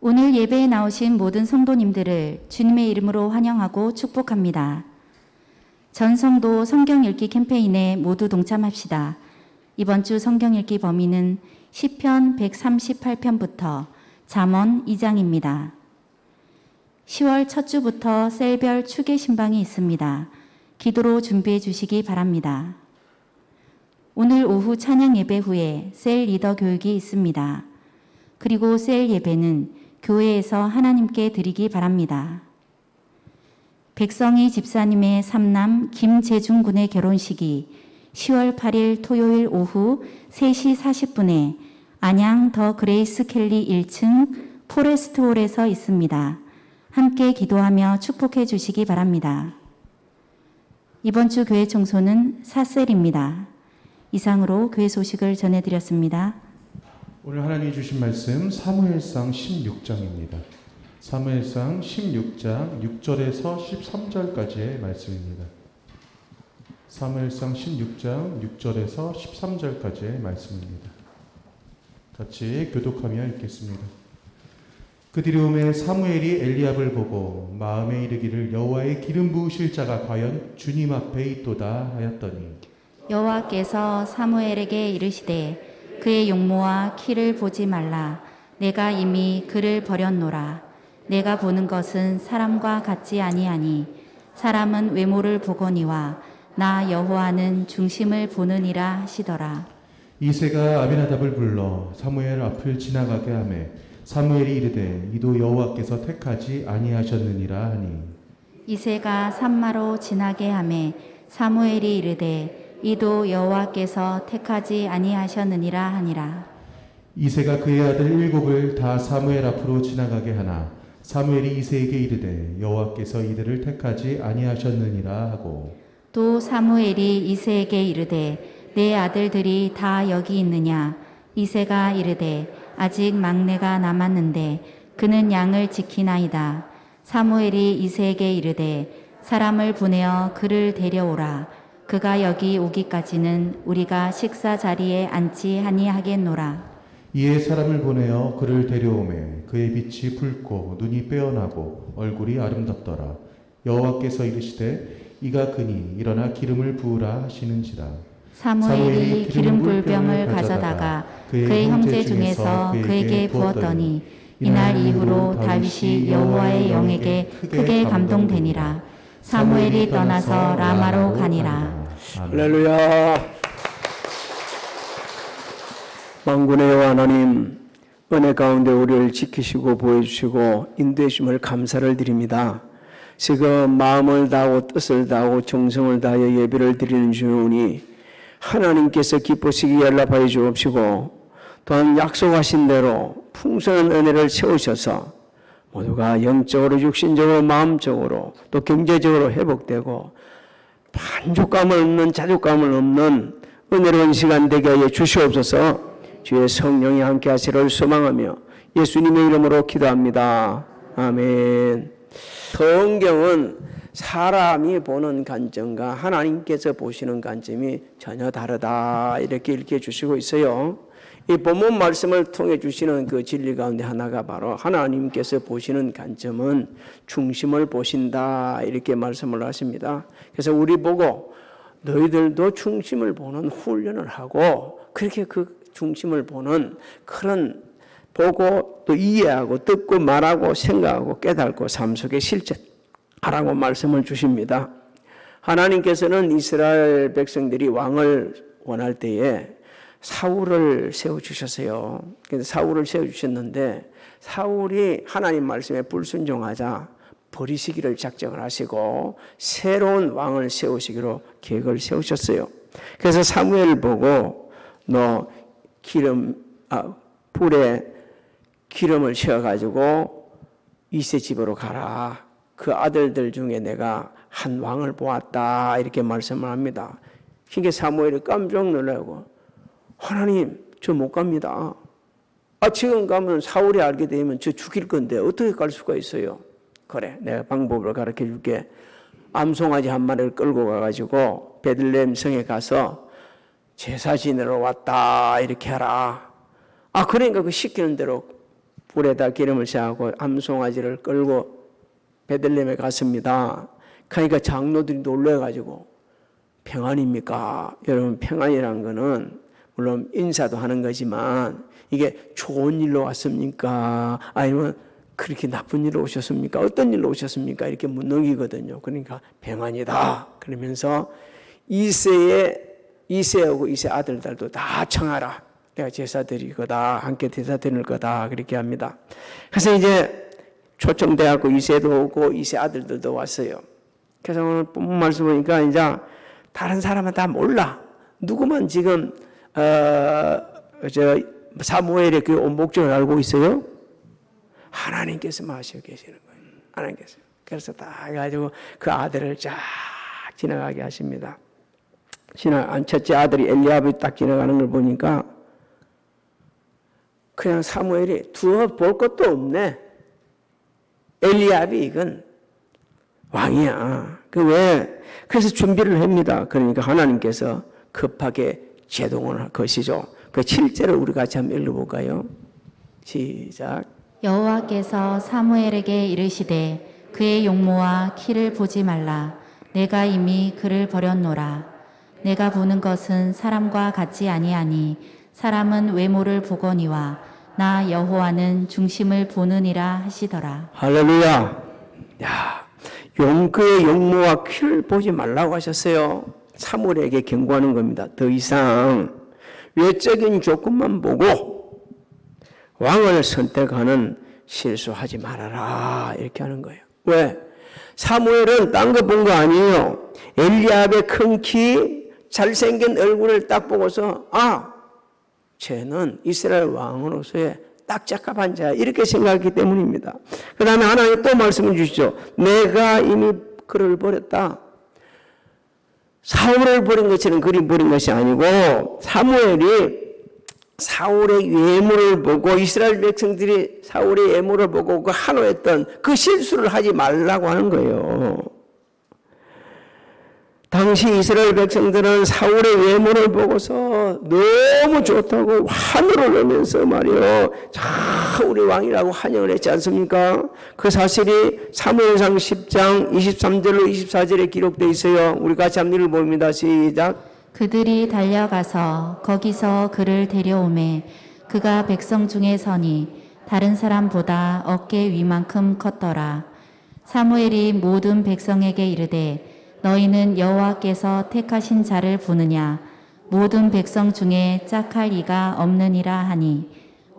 오늘 예배에 나오신 모든 성도님들을 주님의 이름으로 환영하고 축복합니다. 전 성도 성경 읽기 캠페인에 모두 동참합시다. 이번 주 성경 읽기 범위는 시편 138편부터 잠언 2장입니다. 10월 첫 주부터 셀별 추계 신방이 있습니다. 기도로 준비해 주시기 바랍니다. 오늘 오후 찬양 예배 후에 셀 리더 교육이 있습니다. 그리고 셀 예배는 교회에서 하나님께 드리기 바랍니다. 백성희 집사님의 삼남 김재중 군의 결혼식이 10월 8일 토요일 오후 3시 40분에 안양 더 그레이스 켈리 1층 포레스트홀에서 있습니다. 함께 기도하며 축복해 주시기 바랍니다. 이번 주 교회 청소는 사셀입니다. 이상으로 교회 소식을 전해드렸습니다. 오늘 하나님이 주신 말씀 사무엘상 16장입니다. 사무엘상 16장 6절에서 13절까지의 말씀입니다. 사무엘상 16장 6절에서 13절까지의 말씀입니다. 같이 교독하며 읽겠습니다. 그 뒤로음에 사무엘이 엘리압을 보고 마음에 이르기를 여호와의 기름 부으실 자가 과연 주님 앞에 있도다 하였더니 여호와께서 사무엘에게 이르시되 그의 용모와 키를 보지 말라. 내가 이미 그를 버렸노라. 내가 보는 것은 사람과 같지 아니하니 사람은 외모를 보거니와 나 여호와는 중심을 보느니라 하시더라. 이새가 아비나답을 불러 사무엘 앞을 지나가게 하매 사무엘이 이르되 이도 여호와께서 택하지 아니하셨느니라 하니 이새가 산마로 지나게 하매 사무엘이 이르되 이도 여호와께서 택하지 아니하셨느니라 하니라. 이새가 그의 아들 7을 다 사무엘 앞으로 지나가게 하나 사무엘이 이새에게 이르되 여호와께서 이들을 택하지 아니하셨느니라 하고 또 사무엘이 이새에게 이르되 내 아들들이 다 여기 있느냐. 이새가 이르되 아직 막내가 남았는데 그는 양을 지키나이다. 사무엘이 이새에게 이르되 사람을 보내어 그를 데려오라. 그가 여기 오기까지는 우리가 식사 자리에 앉지 아니하겠노라. 이에 사람을 보내어 그를 데려오매 그의 빛이 붉고 눈이 빼어나고 얼굴이 아름답더라. 여호와께서 이르시되 이가 그니 일어나 기름을 부으라 하시는지라. 사무엘이 기름 불병을 가져다가 그의 형제 중에서 그에게 부었더니 이날 이후로 다윗이 여호와의 영에게 크게 감동되니라. 사무엘이 떠나서 라마로 가니라. 할렐루야. 만군의 여호와 하나님, 은혜 가운데 우리를 지키시고 보여주시고 인도해주심을 감사를 드립니다. 지금 마음을 다하고 뜻을 다하고 정성을 다하여 예배를 드리는 중이오니 하나님께서 기쁘시게 연락하여 주옵시고 또한 약속하신 대로 풍성한 은혜를 채우셔서 모두가 영적으로 육신적으로 마음적으로 또 경제적으로 회복되고 만족감을 없는 자족감을 없는 은혜로운 시간 되게 하여 주시옵소서. 주의 성령이 함께 하시기를 소망하며 예수님의 이름으로 기도합니다. 아멘. 성경은 사람이 보는 관점과 하나님께서 보시는 관점이 전혀 다르다 이렇게 읽게 주시고 있어요. 이 본문 말씀을 통해 주시는 그 진리 가운데 하나가 바로 하나님께서 보시는 관점은 중심을 보신다 이렇게 말씀을 하십니다. 그래서 우리 보고 너희들도 중심을 보는 훈련을 하고 그렇게 그 중심을 보는 그런 보고 또 이해하고 듣고 말하고 생각하고 깨닫고 삶 속에 실천하라고 말씀을 주십니다. 하나님께서는 이스라엘 백성들이 왕을 원할 때에 사울을 세워주셨어요. 그래서 사울을 세워주셨는데 사울이 하나님 말씀에 불순종하자 버리시기를 작정을 하시고 새로운 왕을 세우시기로 계획을 세우셨어요. 그래서 사무엘을 보고 너 불에 기름을 채워가지고 이새 집으로 가라. 그 아들들 중에 내가 한 왕을 보았다. 이렇게 말씀을 합니다. 그러니까 사무엘이 깜짝 놀라고 하나님 저 못 갑니다. 지금 가면 사울이 알게 되면 저 죽일 건데 어떻게 갈 수가 있어요. 그래 내가 방법을 가르쳐 줄게. 암송아지 한 마리를 끌고 가가지고 베들레헴 성에 가서 제사 지내러 왔다 이렇게 하라. 그러니까 그 시키는 대로 불에다 기름을 세하고 암송아지를 끌고 베들레헴에 갔습니다. 그러니까 장로들이 놀래가지고 평안입니까? 여러분, 평안이라는 거는 물론 인사도 하는 거지만 이게 좋은 일로 왔습니까? 아니면 그렇게 나쁜 일로 오셨습니까? 어떤 일로 오셨습니까? 이렇게 묻는 거거든요. 그러니까 평안이다. 그러면서 이세하고 이세 아들들도 다 청하라. 내가 제사 드릴 거다. 함께 제사 드릴 거다. 그렇게 합니다. 그래서 이제 초청돼갖고 이세도 오고 이세 아들들도 왔어요. 그래서 오늘 본문 말씀 보니까 이제 다른 사람은 다 몰라. 누구만 지금 사무엘의 그 목적을 알고 있어요? 하나님께서만 하시고 계시는 거예요. 하나님께서. 그래서 다 해가지고 그 아들을 쫙 지나가게 하십니다. 첫째 아들이 엘리압이 딱 지나가는 걸 보니까 그냥 사무엘이 두어 볼 것도 없네. 엘리압이 이건 왕이야. 그래서 준비를 합니다. 그러니까 하나님께서 급하게 제동을 할 것이죠. 그 7절을 우리 같이 한번 읽어볼까요? 시작. 여호와께서 사무엘에게 이르시되 그의 용모와 키를 보지 말라. 내가 이미 그를 버렸노라. 내가 보는 것은 사람과 같지 아니하니 사람은 외모를 보거니와 나 여호와는 중심을 보느니라 하시더라. 할렐루야. 야, 그의 용모와 키를 보지 말라고 하셨어요. 사무엘에게 경고하는 겁니다. 더 이상 외적인 조건만 보고 왕을 선택하는 실수하지 말아라. 이렇게 하는 거예요. 왜? 사무엘은 딴 거 본 거 아니에요. 엘리압의 큰 키, 잘생긴 얼굴을 딱 보고서 쟤는 이스라엘 왕으로서의 딱 적합한 자야. 이렇게 생각했기 때문입니다. 그 다음에 하나님 또 말씀해 주시죠. 내가 이미 그를 버렸다. 사울을 버린 것처럼 그리 버린 것이 아니고 사무엘이 사울의 외모를 보고 이스라엘 백성들이 사울의 외모를 보고 그 한호했던 그 실수를 하지 말라고 하는 거예요. 당시 이스라엘 백성들은 사울의 외모를 보고서 너무 좋다고 환호를 하면서 말이요. 우리 왕이라고 환영을 했지 않습니까? 그 사실이 사무엘상 10장 23절로 24절에 기록되어 있어요. 우리 같이 한번 읽어봅니다. 시작. 그들이 달려가서 거기서 그를 데려오매 그가 백성 중에 서니 다른 사람보다 어깨 위만큼 컸더라. 사무엘이 모든 백성에게 이르되 너희는 여호와께서 택하신 자를 보느냐 모든 백성 중에 짝할 이가 없느니라 하니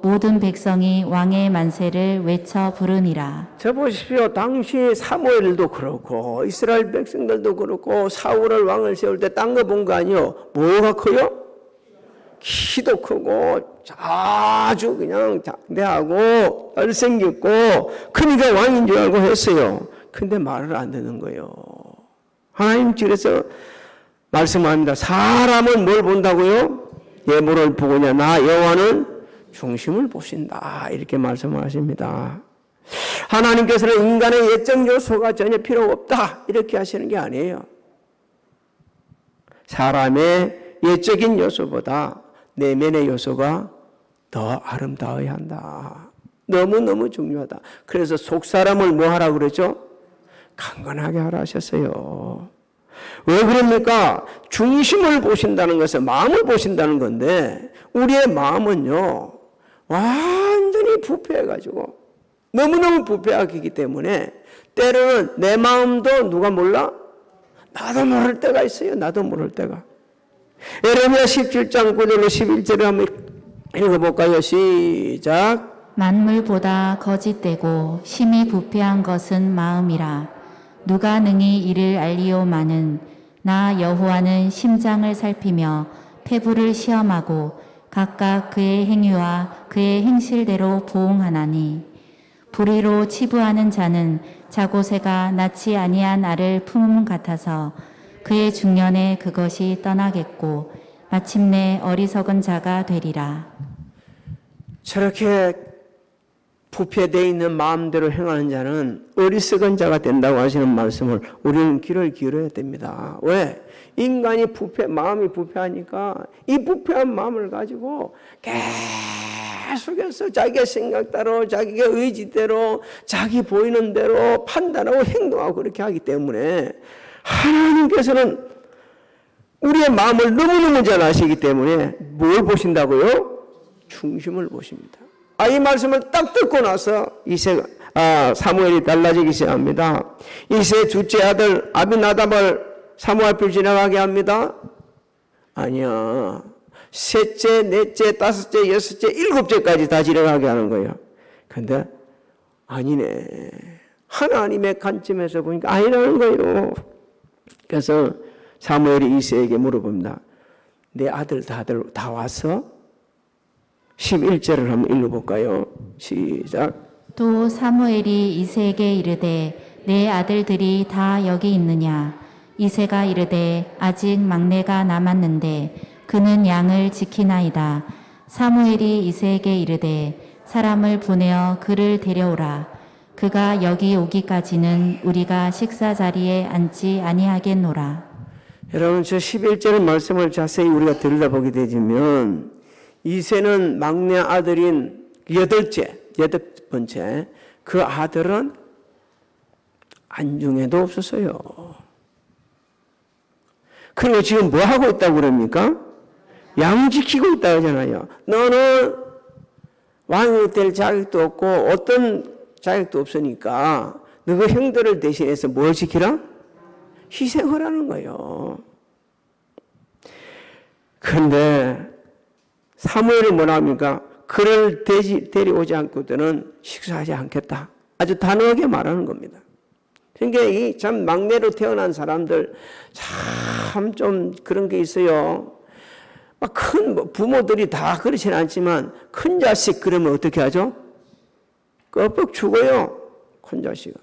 모든 백성이 왕의 만세를 외쳐 부르니라. 저 보십시오. 당시 사무엘도 그렇고 이스라엘 백성들도 그렇고 사울을 왕을 세울 때 딴 거 본 거 아니요. 뭐가 커요? 키도 크고 아주 그냥 장대하고 잘생겼고 그러니까 왕인 줄 알고 했어요. 근데 말을 안 듣는 거예요. 하나님 그래서 말씀합니다. 사람은 뭘 본다고요? 예물을 보고냐. 나 여호와는 중심을 보신다. 이렇게 말씀하십니다. 하나님께서는 인간의 예적 요소가 전혀 필요 없다. 이렇게 하시는 게 아니에요. 사람의 예적인 요소보다 내면의 요소가 더 아름다워야 한다. 너무너무 중요하다. 그래서 속사람을 뭐 하라고 그랬죠? 강건하게 하라 하셨어요. 왜 그럽니까? 중심을 보신다는 것은 마음을 보신다는 건데 우리의 마음은요 완전히 부패해가지고 너무너무 부패하기 때문에 때로는 내 마음도 누가 몰라? 나도 모를 때가 있어요. 나도 모를 때가. 예레미야 17장 9절로 11절을 한번 읽어볼까요? 시작. 만물보다 거짓되고 심히 부패한 것은 마음이라. 누가 능히 이를 알리오마는 나 여호와는 심장을 살피며 폐부를 시험하고 각각 그의 행위와 그의 행실대로 보응하나니 불의로 치부하는 자는 자고새가 낳지 아니한 알을 품음 같아서 그의 중년에 그것이 떠나겠고 마침내 어리석은 자가 되리라. 저렇게 부패되어 있는 마음대로 행하는 자는 어리석은 자가 된다고 하시는 말씀을 우리는 귀를 기울여야 됩니다. 왜? 인간이 마음이 부패하니까 이 부패한 마음을 가지고 계속해서 자기의 생각대로 자기의 의지대로 자기 보이는 대로 판단하고 행동하고 그렇게 하기 때문에 하나님께서는 우리의 마음을 너무너무 잘 아시기 때문에 뭘 보신다고요? 중심을 보십니다. 이 말씀을 딱 듣고 나서 사무엘이 달라지기 시작합니다. 이세 둘째 아들 아비나답을 사무엘 앞을 지나가게 합니다. 아니야. 셋째, 넷째, 다섯째, 여섯째, 일곱째까지 다 지나가게 하는 거예요. 근데 아니네. 하나님의 관점에서 보니까 아니라는 거예요. 그래서 사무엘이 이새에게 물어봅니다. 내 아들 다들 다 왔어? 11절을 한번 읽어볼까요? 시작. 또 사무엘이 이새에게 이르되 내 아들들이 다 여기 있느냐? 이새가 이르되 아직 막내가 남았는데 그는 양을 지키나이다. 사무엘이 이새에게 이르되 사람을 보내어 그를 데려오라. 그가 여기 오기까지는 우리가 식사 자리에 앉지 아니하겠노라. 여러분 저 11절 말씀을 자세히 우리가 들여다보게 되면 이새는 막내 아들인 여덟 번째 그 아들은 안중에도 없었어요. 그리고 지금 뭐 하고 있다고 그럽니까? 양 지키고 있다고 하잖아요. 너는 왕이 될 자격도 없고 어떤 자격도 없으니까 너 그 형들을 대신해서 뭘 지키라? 희생하라는 거예요. 그런데 사무엘이 뭐라 합니까? 그를 데려오지 않고는 식사하지 않겠다. 아주 단호하게 말하는 겁니다. 그러니까 이 참 막내로 태어난 사람들 참 좀 그런 게 있어요. 막 큰 부모들이 다 그렇지는 않지만 큰 자식 그러면 어떻게 하죠? 껍벅 죽어요. 큰 자식은.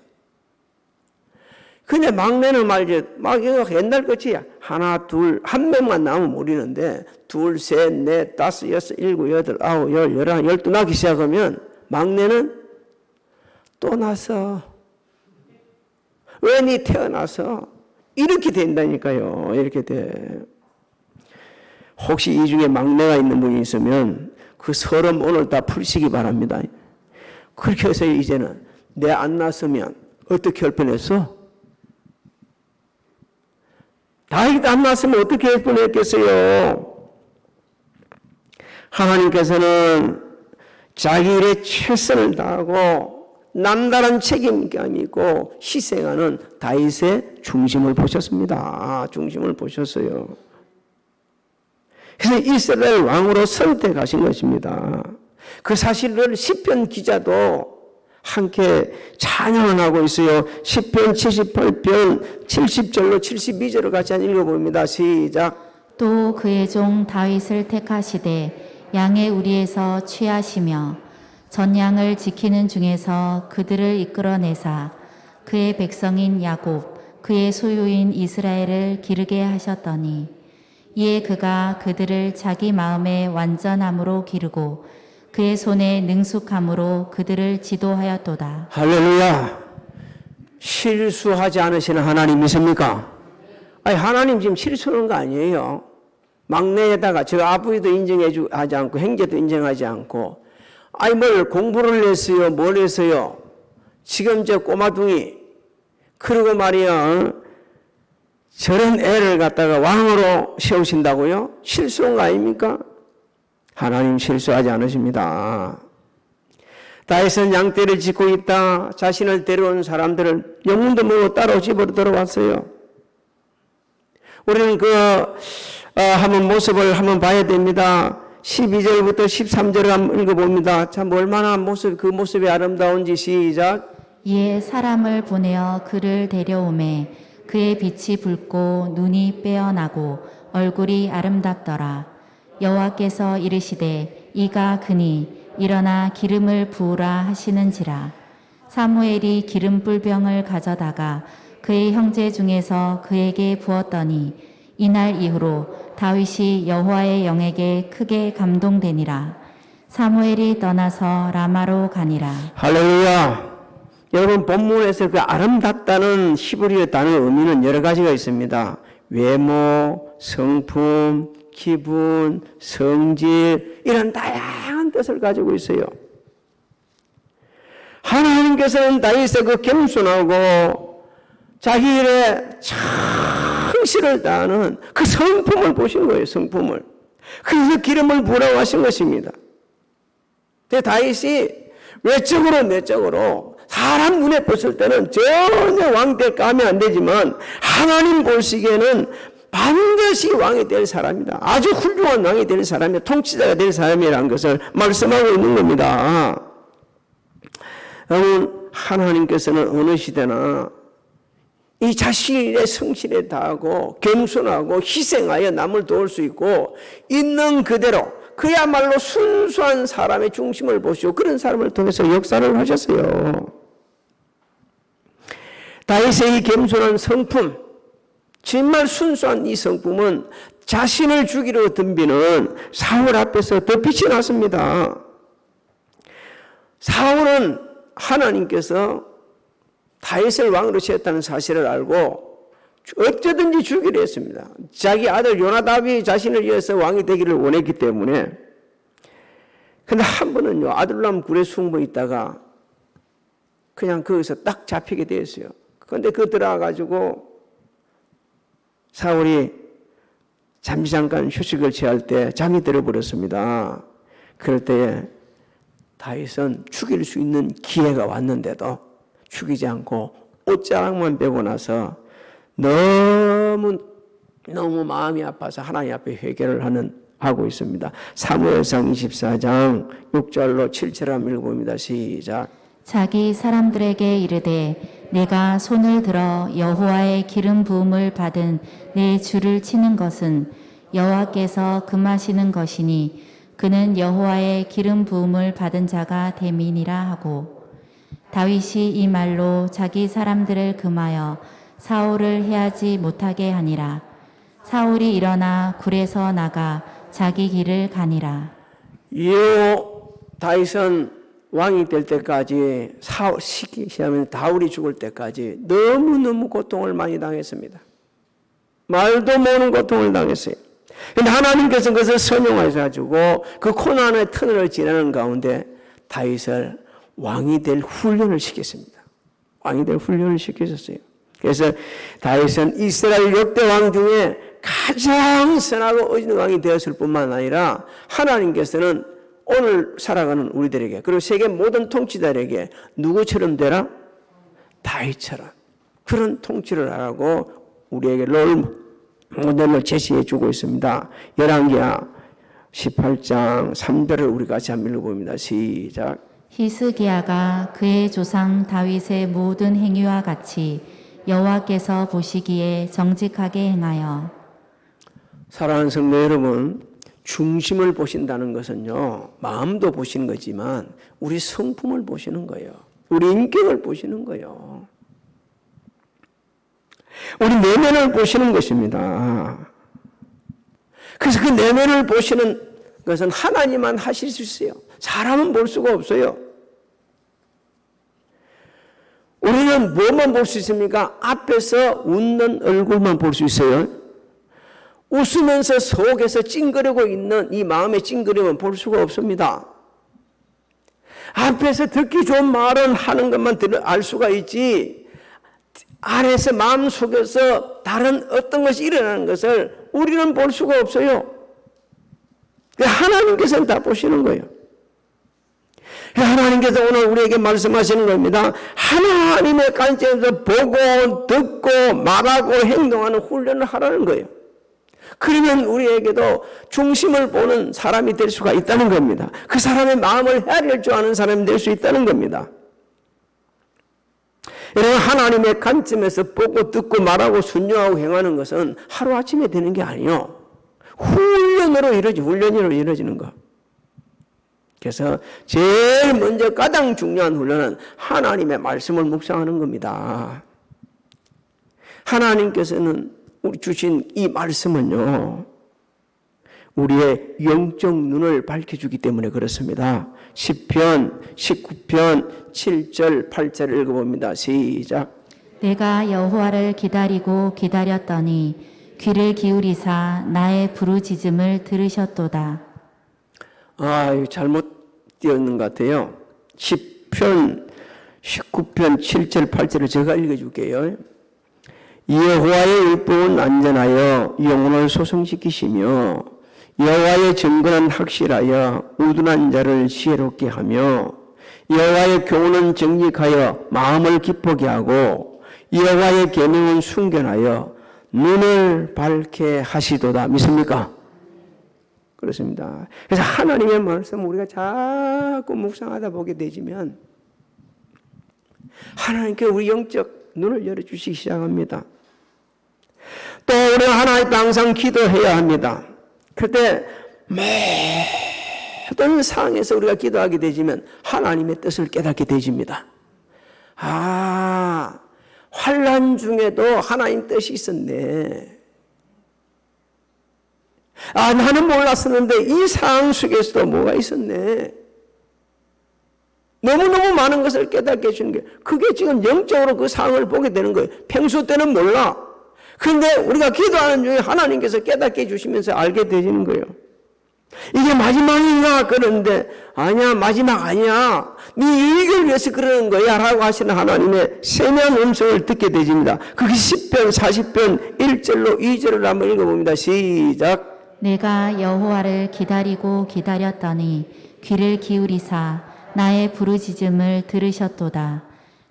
근데 막내는 말이죠. 막 이거 옛날 것이 하나, 둘, 한 명만 나오면 모르는데 둘, 셋, 넷, 다섯, 여섯, 일곱, 여덟, 아홉, 열, 열한, 열두 나기 시작하면 막내는 또 나서 왜 니 태어나서 이렇게 된다니까요. 이렇게 돼. 혹시 이 중에 막내가 있는 분이 있으면 그 서름 오늘 다 풀시기 바랍니다. 그렇게 해서 이제는 내 안 낳았으면 어떻게 할 뻔했어? 다윗도 안 낳았으면 어떻게 할 뻔했겠어요? 하나님께서는 자기 일에 최선을 다하고 남다른 책임감이 있고 희생하는 다윗의 중심을 보셨습니다. 중심을 보셨어요. 그래서 이스라엘 왕으로 선택하신 것입니다. 그 사실을 시편 기자도 함께 찬양을 하고 있어요. 시편 78편 70절로 72절을 같이 한번 읽어봅니다. 시작. 또 그의 종 다윗을 택하시되 양의 우리에서 취하시며 전양을 지키는 중에서 그들을 이끌어내사 그의 백성인 야곱 그의 소유인 이스라엘을 기르게 하셨더니 이에 그가 그들을 자기 마음의 완전함으로 기르고 그의 손에 능숙함으로 그들을 지도하였도다. 할렐루야. 실수하지 않으시는 하나님 믿습니까? 아니 하나님 지금 실수하는 거 아니에요. 막내에다가 저 아버지도 인정하지 않고 형제도 인정하지 않고 아니 뭘 공부를 했어요. 뭘 했어요. 지금 저 꼬마둥이 그러고 말이야 저런 애를 갖다가 왕으로 세우신다고요? 실수한 거 아닙니까? 하나님 실수하지 않으십니다. 다윗은 양떼를 짓고 있다. 자신을 데려온 사람들을 영문도 모르고 따로 집으로 들어왔어요. 우리는 한번 모습을 한번 봐야 됩니다. 12절부터 13절을 한번 읽어봅니다. 참 얼마나 그 모습이 아름다운지 시작. 이에 사람을 보내어 그를 데려오매 그의 빛이 붉고 눈이 빼어나고 얼굴이 아름답더라. 여호와께서 이르시되 이가 그니 일어나 기름을 부으라 하시는지라. 사무엘이 기름 뿔병을 가져다가 그의 형제 중에서 그에게 부었더니 이날 이후로 다윗이 여호와의 영에게 크게 감동되니라. 사무엘이 떠나서 라마로 가니라. 할렐루야. 여러분 본문에서 그 아름답다는 히브리어 단어의 의미는 여러 가지가 있습니다. 외모, 성품, 기분, 성질 이런 다양한 뜻을 가지고 있어요. 하나님께서는 다윗의 그 겸손하고 자기 일에 충실을 다하는 그 성품을 보신 거예요. 성품을. 그래서 기름을 부으라고 하신 것입니다. 근데 다윗이 외적으로 내적으로 사람 눈에 봤을 때는 전혀 왕될까 하면 안 되지만 하나님 보시기에는 반드시 왕이 될 사람이다. 아주 훌륭한 왕이 될 사람이다. 통치자가 될 사람이라는 것을 말씀하고 있는 겁니다. 여러분, 하나님께서는 어느 시대나 이 자신의 성실에 다하고 겸손하고 희생하여 남을 도울 수 있고 있는 그대로 그야말로 순수한 사람의 중심을 보시고 그런 사람을 통해서 역사를 하셨어요. 다윗의 이 겸손한 성품, 정말 순수한 이 성품은 자신을 죽이려 덤비는 사울 앞에서 더 빛이 났습니다. 사울은 하나님께서 다윗을 왕으로 세웠다는 사실을 알고 어쩌든지 죽이려 했습니다. 자기 아들 요나답이 자신을 위해서 왕이 되기를 원했기 때문에. 근데 한 번은요, 아둘람 굴에 숨어 있다가 그냥 거기서 딱 잡히게 되었어요. 그런데 그 들어가가지고 사울이 잠깐 휴식을 취할 때 잠이 들어버렸습니다. 그럴 때에 다윗은 죽일 수 있는 기회가 왔는데도 죽이지 않고 옷자락만 빼고 나서 너무 마음이 아파서 하나님 앞에 회개를 하고 있습니다. 사무엘상 24장 6절로 7절 한번 읽어봅니다. 시작. 자기 사람들에게 이르되 내가 손을 들어 여호와의 기름 부음을 받은 내 주를 치는 것은 여호와께서 금하시는 것이니 그는 여호와의 기름 부음을 받은 자가 됨이니라 하고 다윗이 이 말로 자기 사람들을 금하여 사울을 해하지 못하게 하니라. 사울이 일어나 굴에서 나가 자기 길을 가니라. 이후 다윗은 왕이 될 때까지 시키면 다울이 죽을 때까지 너무너무 고통을 많이 당했습니다. 말도 모르는 고통을 당했어요. 근데 하나님께서 그것을 선용하셔가지고 그 고난의 터널을 지나는 가운데 다윗을 왕이 될 훈련을 시켰습니다. 왕이 될 훈련을 시키셨어요. 그래서 다윗은 이스라엘 역대 왕 중에 가장 선하고 의진 왕이 되었을 뿐만 아니라 하나님께서는 오늘 살아가는 우리들에게 그리고 세계 모든 통치자들에게 누구처럼 되라? 다윗처럼 그런 통치를 하라고 우리에게 롤 모델을 제시해 주고 있습니다. 열왕기하 18장 3절을 우리 같이 한번 읽어봅니다. 시작. 히스기야가 그의 조상 다윗의 모든 행위와 같이 여호와께서 보시기에 정직하게 행하여. 사랑하는 성도 여러분, 중심을 보신다는 것은요, 마음도 보시는 거지만 우리 성품을 보시는 거예요. 우리 인격을 보시는 거예요. 우리 내면을 보시는 것입니다. 그래서 그 내면을 보시는 것은 하나님만 하실 수 있어요. 사람은 볼 수가 없어요. 우리는 뭐만 볼 수 있습니까? 앞에서 웃는 얼굴만 볼 수 있어요. 웃으면서 속에서 찡그리고 있는 이 마음의 찡그림은 볼 수가 없습니다. 앞에서 듣기 좋은 말은 하는 것만 알 수가 있지 안에서 마음속에서 다른 어떤 것이 일어나는 것을 우리는 볼 수가 없어요. 하나님께서는 다 보시는 거예요. 하나님께서 오늘 우리에게 말씀하시는 겁니다. 하나님의 관점에서 보고 듣고 말하고 행동하는 훈련을 하라는 거예요. 그러면 우리에게도 중심을 보는 사람이 될 수가 있다는 겁니다. 그 사람의 마음을 헤아릴 줄 아는 사람이 될 수 있다는 겁니다. 여러분, 하나님의 관점에서 보고 듣고 말하고 순종하고 행하는 것은 하루아침에 되는 게 아니에요. 훈련으로 이루어지는 거. 그래서 제일 먼저 가장 중요한 훈련은 하나님의 말씀을 묵상하는 겁니다. 하나님께서는 우리 주신 이 말씀은요, 우리의 영적 눈을 밝혀주기 때문에 그렇습니다. 시편 19편 7절 8절을 읽어봅니다. 시작. 내가 여호와를 기다리고 기다렸더니 귀를 기울이사 나의 부르짖음을 들으셨도다. 잘못 띄었는 것 같아요. 10편 19편 7절 8절을 제가 읽어줄게요. 여호와의 율법은 안전하여 영혼을 소성시키시며 여호와의 증거는 확실하여 우둔한 자를 지혜롭게 하며 여호와의 교훈은 정직하여 마음을 기쁘게 하고 여호와의 계명은 순견하여 눈을 밝게 하시도다. 믿습니까? 그렇습니다. 그래서 하나님의 말씀 우리가 자꾸 묵상하다 보게 되지면 하나님께 우리 영적 눈을 열어주시기 시작합니다. 또 우리가 하나님 앞에 항상 기도해야 합니다. 그때 모든 상황에서 우리가 기도하게 되지면 하나님의 뜻을 깨닫게 되집니다. 아, 환난 중에도 하나님 뜻이 있었네. 아, 나는 몰랐었는데 이 상황 속에서도 뭐가 있었네. 너무너무 많은 것을 깨닫게 해주는 게 그게 지금 영적으로 그 상황을 보게 되는 거예요. 평소 때는 몰라. 그런데 우리가 기도하는 중에 하나님께서 깨닫게 해주시면서 알게 되시는 거예요. 이게 마지막인가? 그런데 아니야, 마지막 아니야. 네 이익을 위해서 그러는 거야 라고 하시는 하나님의 세미한 음성을 듣게 되집니다. 그게 10편 40편 1절로 2절을 한번 읽어봅니다. 시작. 내가 여호와를 기다리고 기다렸더니 귀를 기울이사 나의 부르짖음을 들으셨도다.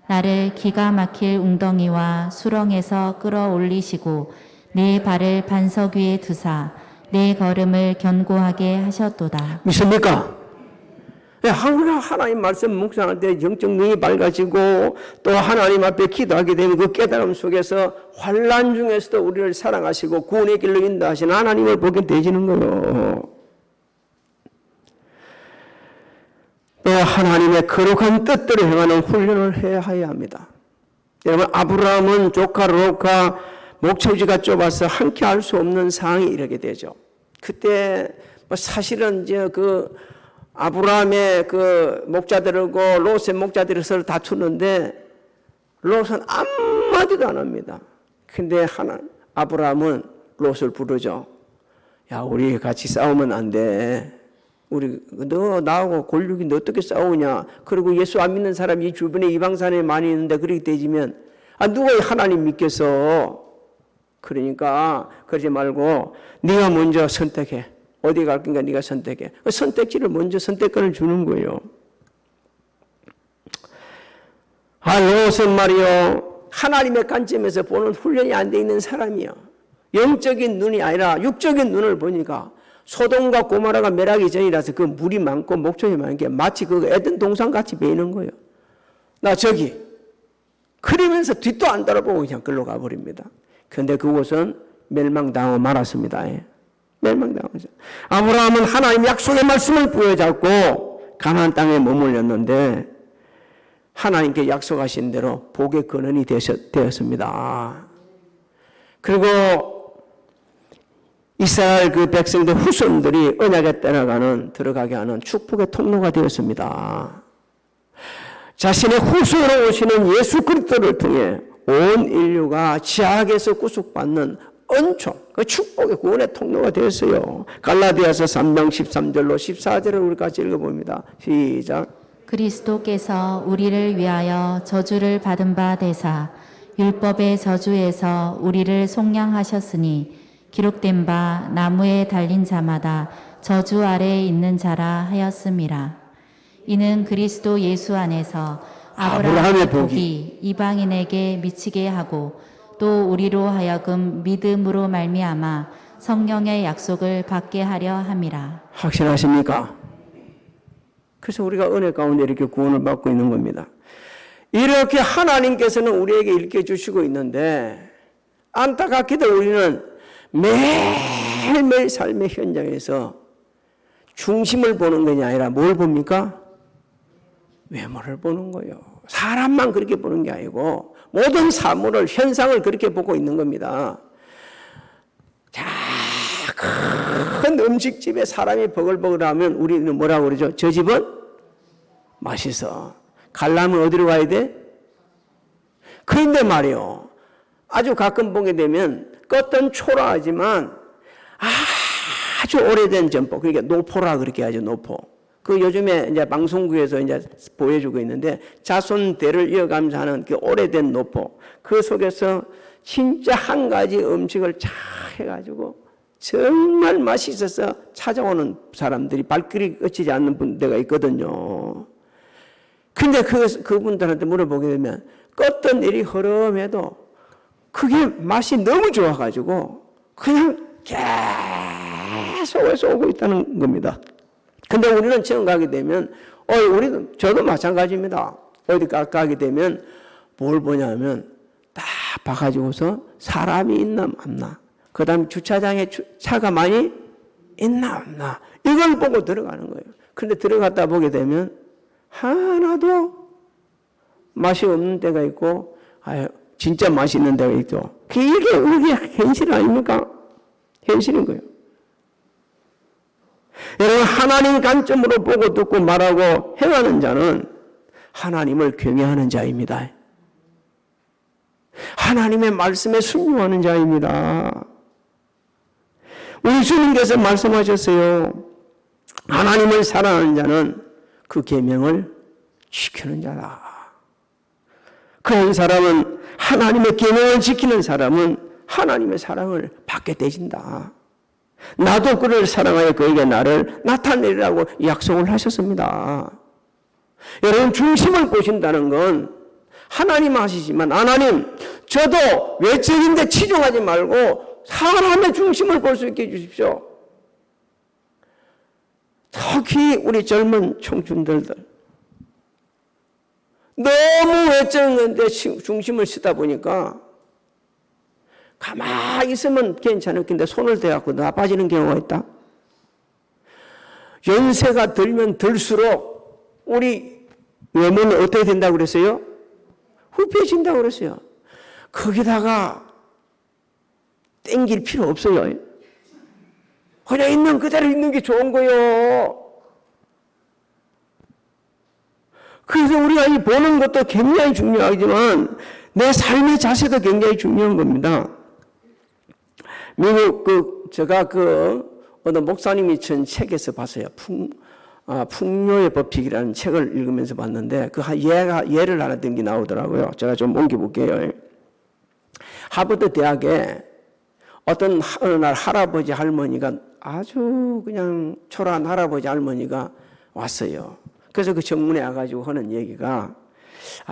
나를 기가 막힐 웅덩이와 수렁에서 끌어올리시고 내 발을 반석 위에 두사 내 걸음을 견고하게 하셨도다. 믿습니까? 항상 하나님 말씀 묵상할 때 영적 눈이 밝아지고 또 하나님 앞에 기도하게 되면 그 깨달음 속에서 환난 중에서도 우리를 사랑하시고 구원의 길로 인도하시는 하나님을 보게 되지는 거예요. 또 하나님의 거룩한 뜻대로 행하는 훈련을 해야 합니다. 여러분, 아브라함은 조카 롯과 목초지가 좁아서 함께 할 수 없는 상황이 이르게 되죠. 그때 사실은 이제 그 아브라함의 그 목자들하고 롯의 목자들이 서로 다투는데 롯은 아무 말도 안 합니다. 근데 아브라함은 롯을 부르죠. 야, 우리 같이 싸우면 안 돼. 너 나하고 골육인데 어떻게 싸우냐. 그리고 예수 안 믿는 사람이 이 주변에 이방 사람이 많이 있는데 그렇게 되지면 누가 하나님 믿겠어. 그러니까 그러지 말고 네가 먼저 선택해. 어디 갈 건가 네가 선택해. 그 선택지를 먼저 선택권을 주는 거예요. 롯은 말이요, 하나님의 관점에서 보는 훈련이 안 돼 있는 사람이야. 영적인 눈이 아니라 육적인 눈을 보니까 소돔과 고모라가 멸하기 전이라서 그 물이 많고 목초이 많은 게 마치 그 에덴 동산같이 보이는 거예요. 나 저기 그러면서 뒷도 안 돌아보고 그냥 글로 가버립니다. 그런데 그곳은 멸망당하고 말았습니다. 멸망당하죠. 아브라함은 하나님 약속의 말씀을 부여잡고 가나안 땅에 머물렀는데 하나님께 약속하신 대로 복의 근원이 되었습니다. 그리고 이스라엘 그 백성들 후손들이 언약에 들어가게 하는 축복의 통로가 되었습니다. 자신의 후손으로 오시는 예수 그리스도를 통해 온 인류가 죄악에서 구속받는 은총, 그 축복의 구원의 통로가 되었어요. 갈라디아서 3장 13절로 14절을 우리 같이 읽어봅니다. 시작. 그리스도께서 우리를 위하여 저주를 받은 바 되사 율법의 저주에서 우리를 속량하셨으니 기록된 바 나무에 달린 자마다 저주 아래에 있는 자라 하였음이라. 이는 그리스도 예수 안에서 아브라함의 복이 이방인에게 미치게 하고 또 우리로 하여금 믿음으로 말미암아 성령의 약속을 받게 하려 함이라. 확신하십니까? 그래서 우리가 은혜 가운데 이렇게 구원을 받고 있는 겁니다. 이렇게 하나님께서는 우리에게 일깨주시고 있는데 안타깝게도 우리는 매일매일 삶의 현장에서 중심을 보는 것이 아니라 뭘 봅니까? 외모를 보는 거예요. 사람만 그렇게 보는 게 아니고 모든 사물을, 현상을 그렇게 보고 있는 겁니다. 자, 큰 음식집에 사람이 버글버글하면 우리는 뭐라고 그러죠? 저 집은 맛있어. 가려면 어디로 가야 돼? 그런데 말이요, 아주 가끔 보게 되면 겉은 초라하지만 아주 오래된 점포, 그러니까 노포라 그렇게 하죠. 노포. 그 요즘에 이제 방송국에서 이제 보여주고 있는데 자손대를 이어가면서 하는 그 오래된 노포 그 속에서 진짜 한 가지 음식을 잘 해가지고 정말 맛있어서 찾아오는 사람들이 발길이 꺼지지 않는 데가 있거든요. 근데 그분들한테 물어보게 되면 어떤 일이 흐름해도 그게 맛이 너무 좋아가지고 그냥 계속해서 오고 있다는 겁니다. 근데 우리는 처음 가게 되면, 저도 마찬가지입니다. 어디 가게 되면 뭘 보냐면 딱 봐가지고서 사람이 있나 없나, 그 다음에 주차장에 차가 많이 있나 없나, 이걸 보고 들어가는 거예요. 근데 들어갔다 보게 되면 하나도 맛이 없는 데가 있고, 진짜 맛이 있는 데가 있고, 이게 현실 아닙니까? 현실인 거예요. 여러분, 하나님 관점으로 보고 듣고 말하고 행하는 자는 하나님을 경외하는 자입니다. 하나님의 말씀에 순종하는 자입니다. 우리 주님께서 말씀하셨어요. 하나님을 사랑하는 자는 그 계명을 지키는 자다. 그런 사람은, 하나님의 계명을 지키는 사람은 하나님의 사랑을 받게 되진다. 나도 그를 사랑하여 그에게 나를 나타내리라고 약속을 하셨습니다. 여러분, 중심을 보신다는 건 하나님 하시지만, 하나님 저도 외적인데 치중하지 말고 사람의 중심을 볼 수 있게 해주십시오. 특히 우리 젊은 청춘들 너무 외적인 데 중심을 쓰다 보니까 가만히 있으면 괜찮을 텐데 손을 대갖고 나빠지는 경우가 있다. 연세가 들면 들수록 우리 외모는 어떻게 된다고 그랬어요? 후패진다고 그랬어요. 거기다가 땡길 필요 없어요. 그냥 있는 그대로 있는 게 좋은 거예요. 그래서 우리가 이 보는 것도 굉장히 중요하지만 내 삶의 자세도 굉장히 중요한 겁니다. 미국 제가 어느 목사님이 전 책에서 봤어요. 풍요의 법칙이라는 책을 읽으면서 봤는데 예를 하나 든 게 나오더라고요. 제가 좀 옮겨볼게요. 하버드 대학에 어느 날 할아버지 할머니가 아주 그냥 초라한 할아버지 할머니가 왔어요. 그래서 그 정문에 와가지고 하는 얘기가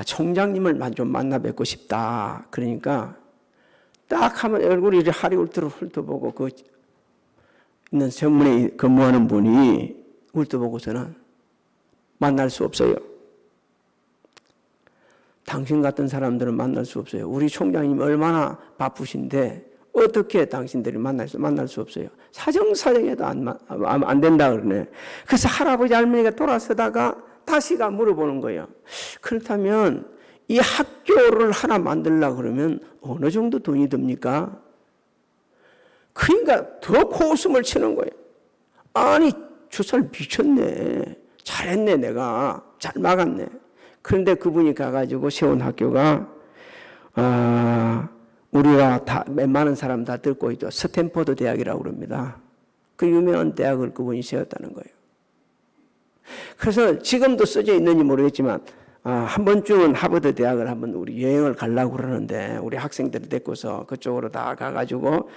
총장님을 좀 만나 뵙고 싶다. 그러니까 딱 하면 얼굴이 이렇게 하리 훑어보고 그 있는 정문에 근무하는 분이 훑어보고서는 만날 수 없어요. 당신 같은 사람들은 만날 수 없어요. 우리 총장님이 얼마나 바쁘신데 어떻게 당신들이 만날 수 없어요. 사정해도 안 된다 그러네. 그래서 할아버지 할머니가 돌아서다가 다시가 물어보는 거예요. 그렇다면 이 학교를 하나 만들려고 그러면 어느 정도 돈이 듭니까? 그러니까 더 코웃음을 치는 거예요. 아니, 저 사람 미쳤네. 잘했네, 내가. 잘 막았네. 그런데 그분이 가가지고 세운 학교가, 우리가 다, 웬만한 사람 다 듣고 있죠. 스탠퍼드 대학이라고 그럽니다. 그 유명한 대학을 그분이 세웠다는 거예요. 그래서 지금도 써져 있는지 모르겠지만, 한 번쯤은 하버드 대학을 한번 우리 여행을 가려고 그러는데, 우리 학생들을 데리고서 그쪽으로 다 가가지고,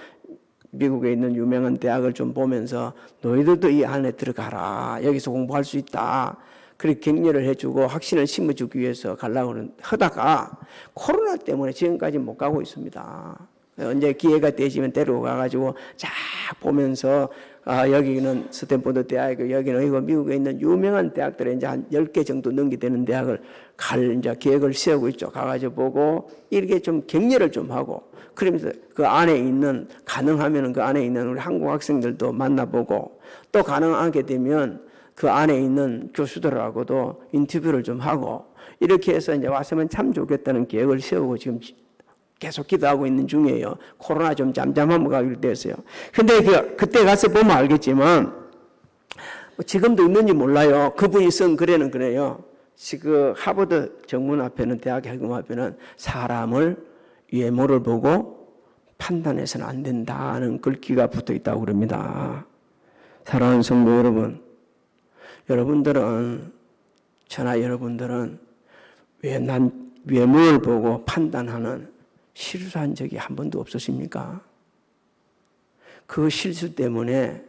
미국에 있는 유명한 대학을 좀 보면서 너희들도 이 안에 들어가라. 여기서 공부할 수 있다. 그렇게 격려를 해주고 확신을 심어주기 위해서 가려고 하다가 코로나 때문에 지금까지 못 가고 있습니다. 언제 기회가 되시면 데려가가지고 쫙 보면서 여기는 스탠포드 대학이고 여기는 이거 미국에 있는 유명한 대학들에 이제 한 10개 정도 넘게되는 대학을 갈 이제 계획을 세우고 있죠. 가가지고 보고 이렇게 좀 격려를 좀 하고 그러면서 그 안에 있는 가능하면 그 안에 있는 우리 한국 학생들도 만나보고 또 가능하게 되면 그 안에 있는 교수들하고도 인터뷰를 좀 하고 이렇게 해서 이제 왔으면 참 좋겠다는 계획을 세우고 지금 계속 기도하고 있는 중이에요. 코로나 좀 잠잠하면 가기로 됐어요. 근데 그때 가서 보면 알겠지만 지금도 있는지 몰라요. 그분이 쓴 글에는 그래요. 지금 하버드 정문 앞에는 대학 해금 앞에는 사람을 외모를 보고 판단해서는 안 된다는 글귀가 붙어 있다고 그럽니다. 사랑하는 성도 여러분, 여러분들은, 저나 여러분들은 왜 난 외모를 보고 판단하는 실수한 적이 한 번도 없으십니까? 그 실수 때문에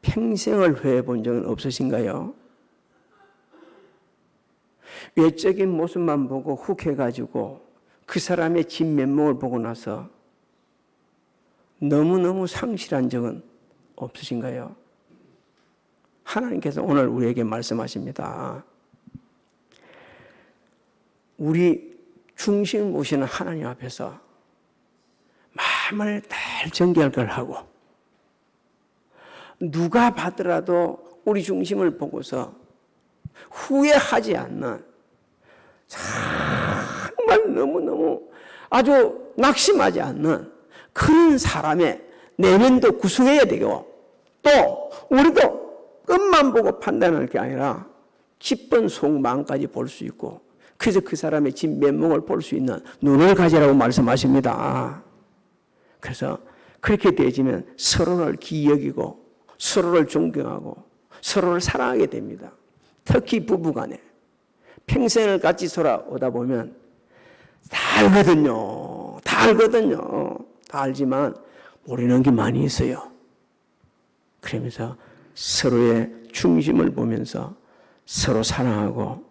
평생을 후회해 본 적은 없으신가요? 외적인 모습만 보고 훅해가지고 그 사람의 진면목을 보고 나서 너무너무 상실한 적은 없으신가요? 하나님께서 오늘 우리에게 말씀하십니다. 우리 중심을 모시는 하나님 앞에서 마음을 잘 정결 걸 하고 누가 봐더라도 우리 중심을 보고서 후회하지 않는 정말 너무너무 아주 낙심하지 않는 그런 사람의 내면도 구성해야 되고 또 우리도 끝만 보고 판단할 게 아니라 깊은 속마음까지 볼 수 있고 그래서 그 사람의 진면목을 볼 수 있는 눈을 가지라고 말씀하십니다. 그래서 그렇게 되어지면 서로를 기여기고 서로를 존경하고 서로를 사랑하게 됩니다. 특히 부부간에 평생을 같이 살아오다 보면 다 알거든요. 다 알지만 모르는 게 많이 있어요. 그러면서 서로의 중심을 보면서 서로 사랑하고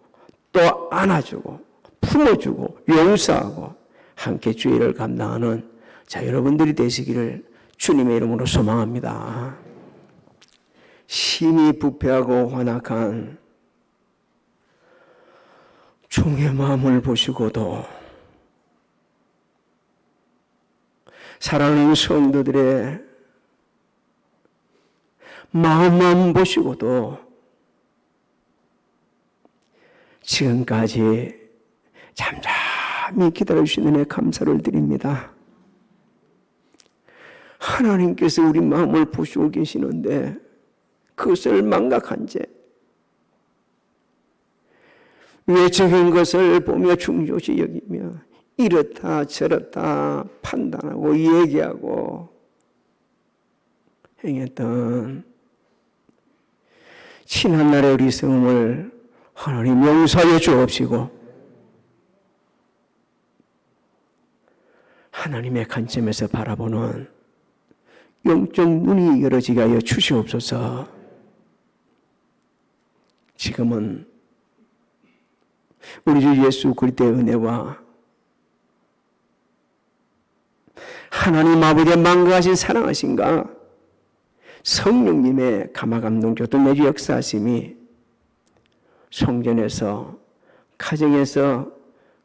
또 안아주고 품어주고 용서하고 함께 주의를 감당하는 여러분들이 되시기를 주님의 이름으로 소망합니다. 심히 부패하고 완악한 종의 마음을 보시고도 사랑하는 성도들의 마음만 보시고도 지금까지 잠잠히 기다려주시는 데 감사를 드립니다. 하나님께서 우리 마음을 보시고 계시는데 그것을 망각한 채 외적인 것을 보며 중요시 여기며 이렇다 저렇다 판단하고 얘기하고 행했던 지난날의 어리석음을 하나님 용서해 주옵시고 하나님의 관점에서 바라보는 영적 눈이 열어지게 하여 주시옵소서. 지금은 우리 주 예수 그리스도의 은혜와 하나님 아버지의 만가하신 사랑하신가 성령님의 감화감동 교통 내주 역사하심이 성전에서 가정에서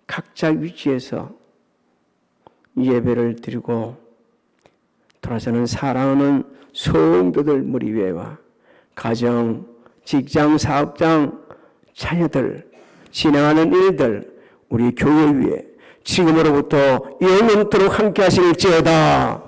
각자 위치에서 예배를 드리고 돌아서는 사랑하는 성도들 머리 위에와 가정, 직장, 사업장, 자녀들 진행하는 일들 우리 교회 위에 지금으로부터 영원토록 함께 하실지어다.